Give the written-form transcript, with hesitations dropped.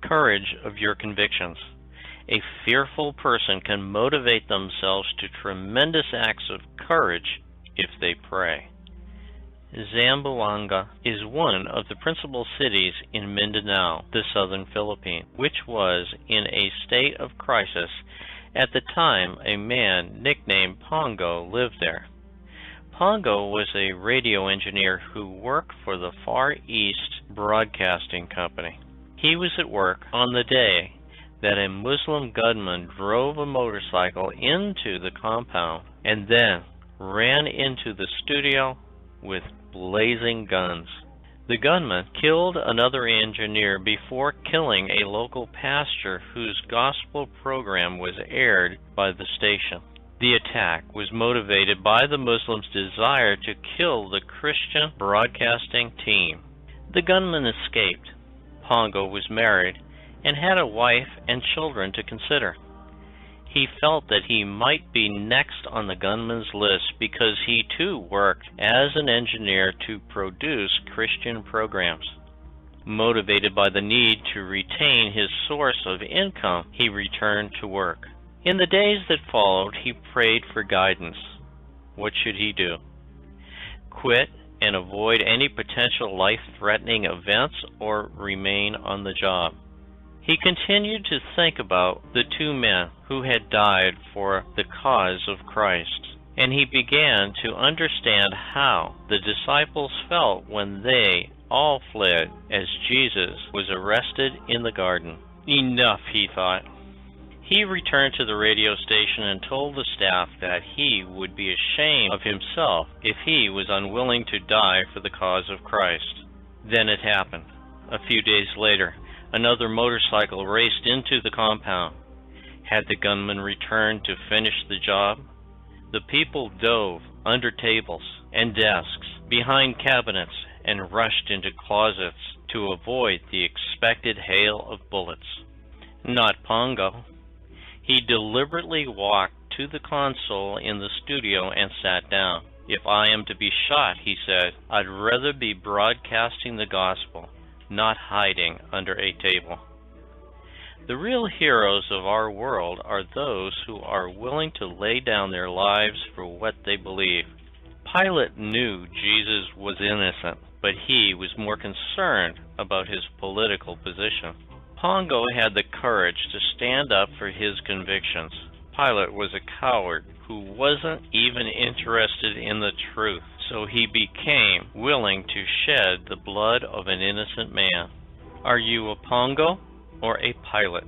courage of your convictions. A fearful person can motivate themselves to tremendous acts of courage if they pray. Zamboanga is one of the principal cities in Mindanao, the southern Philippines, which was in a state of crisis at the time a man nicknamed Pongo lived there. Pongo was a radio engineer who worked for the Far East Broadcasting Company. He was at work on the day that a Muslim gunman drove a motorcycle into the compound and then ran into the studio with blazing guns. The gunman killed another engineer before killing a local pastor whose gospel program was aired by the station. The attack was motivated by the Muslims' desire to kill the Christian broadcasting team. The gunman escaped. Pongo was married and had a wife and children to consider. He felt that he might be next on the gunman's list because he too worked as an engineer to produce Christian programs. Motivated by the need to retain his source of income, he returned to work. In the days that followed, he prayed for guidance. What should he do? Quit and avoid any potential life-threatening events, or remain on the job? He continued to think about the two men who had died for the cause of Christ, and he began to understand how the disciples felt when they all fled as Jesus was arrested in the garden. Enough, he thought. He returned to the radio station and told the staff that he would be ashamed of himself if he was unwilling to die for the cause of Christ. Then it happened. A few days later, another motorcycle raced into the compound. Had the gunman returned to finish the job? The people dove under tables and desks, behind cabinets, and rushed into closets to avoid the expected hail of bullets. Not Pongo. He deliberately walked to the console in the studio and sat down. If I am to be shot, he said, I'd rather be broadcasting the gospel, not hiding under a table. The real heroes of our world are those who are willing to lay down their lives for what they believe. Pilate knew Jesus was innocent, but he was more concerned about his political position. Pongo had the courage to stand up for his convictions. Pilate was a coward who wasn't even interested in the truth, so he became willing to shed the blood of an innocent man. Are you a Pongo or a Pilate?